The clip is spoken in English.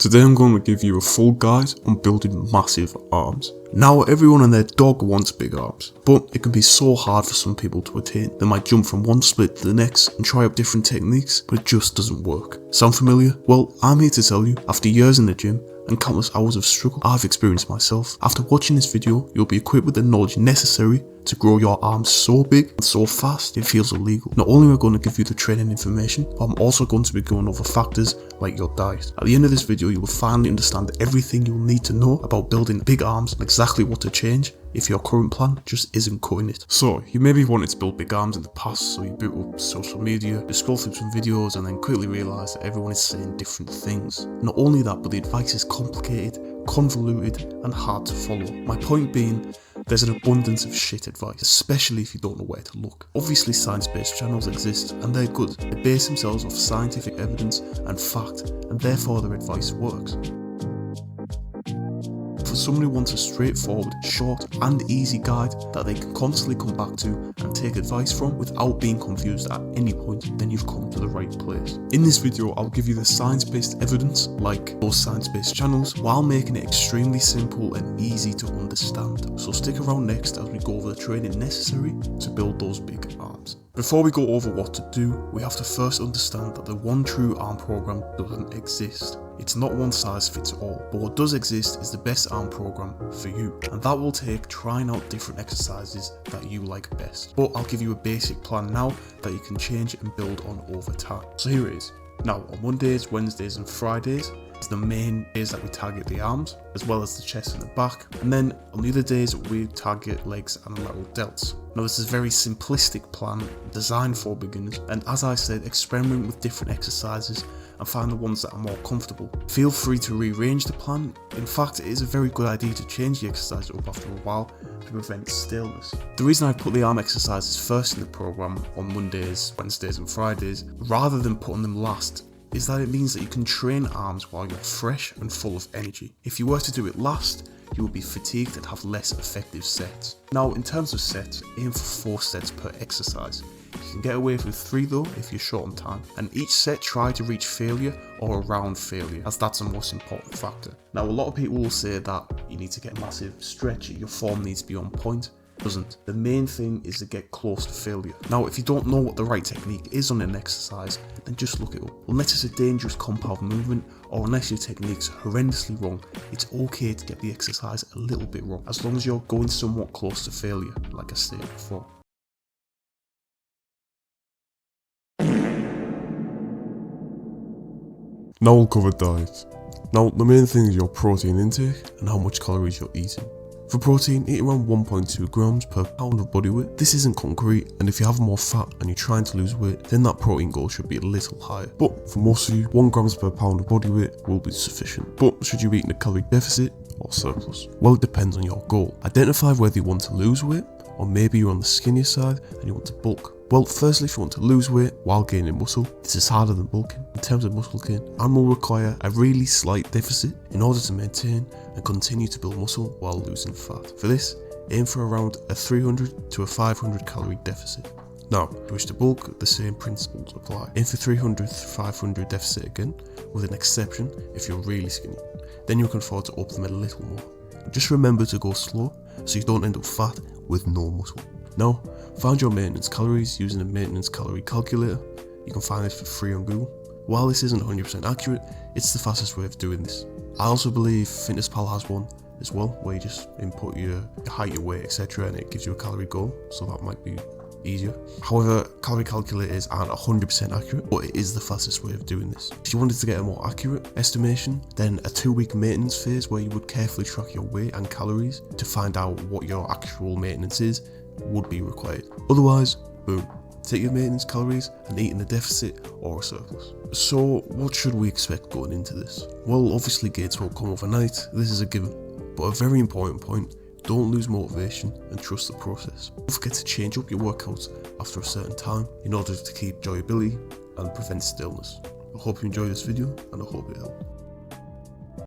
Today I'm going to give you a full guide on building massive arms. Now everyone and their dog wants big arms, but it can be so hard for some people to attain. They might jump from one split to the next and try out different techniques, but it just doesn't work. Sound familiar? Well, I'm here to tell you, after years in the gym and countless hours of struggle I've experienced myself, after watching this video you'll be equipped with the knowledge necessary to grow your arms so big and so fast it feels illegal. Not only am I going to give you the training information, but I'm also going to be going over factors like your diet. At the end of this video you will finally understand everything you'll need to know about building big arms and exactly what to change if your current plan just isn't cutting it. So, you maybe wanted to build big arms in the past, so you boot up social media, you scroll through some videos and then quickly realise that everyone is saying different things. Not only that, but the advice is complicated, convoluted and hard to follow. My point being, there's an abundance of shit advice, especially if you don't know where to look. Obviously science-based channels exist and they're good. They base themselves off scientific evidence and fact, and therefore their advice works. For someone who wants a straightforward, short and easy guide that they can constantly come back to and take advice from without being confused at any point, then you've come to the right place. In this video I'll give you the science-based evidence, like those science-based channels, while making it extremely simple and easy to understand. So stick around next as we go over the training necessary to build those big arms. Before we go over what to do, we have to first understand that the one true arm program doesn't exist. It's not one size fits all, but what does exist is the best arm program for you, and that will take trying out different exercises that you like best. But I'll give you a basic plan now that you can change and build on over time. So here it is. Now on Mondays, Wednesdays and Fridays, it's the main days that we target the arms, as well as the chest and the back, and then on the other days we target legs and lateral delts. Now this is a very simplistic plan designed for beginners, and as I said, experiment with different exercises and find the ones that are more comfortable. Feel free to rearrange the plan. In fact, it is a very good idea to change the exercise up after a while to prevent stillness. The reason I put the arm exercises first in the program on Mondays, Wednesdays and Fridays, rather than putting them last, is that it means that you can train arms while you're fresh and full of energy. If you were to do it last, you will be fatigued and have less effective sets. Now in terms of sets, aim for 4 sets per exercise. You can get away with 3 though if you're short on time, and each set try to reach failure or around failure, as that's the most important factor. Now a lot of people will say that you need to get a massive stretch, your form needs to be on point. Doesn't. The main thing is to get close to failure. Now if you don't know what the right technique is on an exercise, then just look it up. Unless it's a dangerous compound movement or unless your technique's horrendously wrong, it's okay to get the exercise a little bit wrong, as long as you're going somewhat close to failure, like I stated before. Now we'll cover diet. Now the main thing is your protein intake and how much calories you're eating. For protein, eat around 1.2 grams per pound of body weight. This isn't concrete, and if you have more fat and you're trying to lose weight, then that protein goal should be a little higher. But for most of you, 1 grams per pound of body weight will be sufficient. But should you eat in a calorie deficit or surplus? Well, it depends on your goal. Identify whether you want to lose weight, or maybe you're on the skinnier side and you want to bulk. Well, firstly, if you want to lose weight while gaining muscle, this is harder than bulking. In terms of muscle gain, and will require a really slight deficit in order to maintain and continue to build muscle while losing fat. For this, aim for around a 300 to a 500 calorie deficit. Now, if you wish to bulk, the same principles apply. Aim for 300 to 500 deficit again, with an exception if you're really skinny. Then you can afford to up them a little more. Just remember to go slow so you don't end up fat with no muscle. Now, find your maintenance calories using a maintenance calorie calculator. You can find this for free on Google. While this isn't 100% accurate, it's the fastest way of doing this. I also believe FitnessPal has one as well, where you just input your height, your weight, etc. and it gives you a calorie goal, so that might be easier. However, calorie calculators aren't 100% accurate, but it is the fastest way of doing this. If you wanted to get a more accurate estimation, then a 2-week maintenance phase where you would carefully track your weight and calories to find out what your actual maintenance is would be required. Otherwise, boom, take your maintenance calories and eat in a deficit or a surplus. So what should we expect going into this? Well, obviously gains won't come overnight, this is a given, but a very important point, don't lose motivation and trust the process. Don't forget to change up your workouts after a certain time in order to keep enjoyability and prevent stillness. I hope you enjoyed this video and I hope it helped.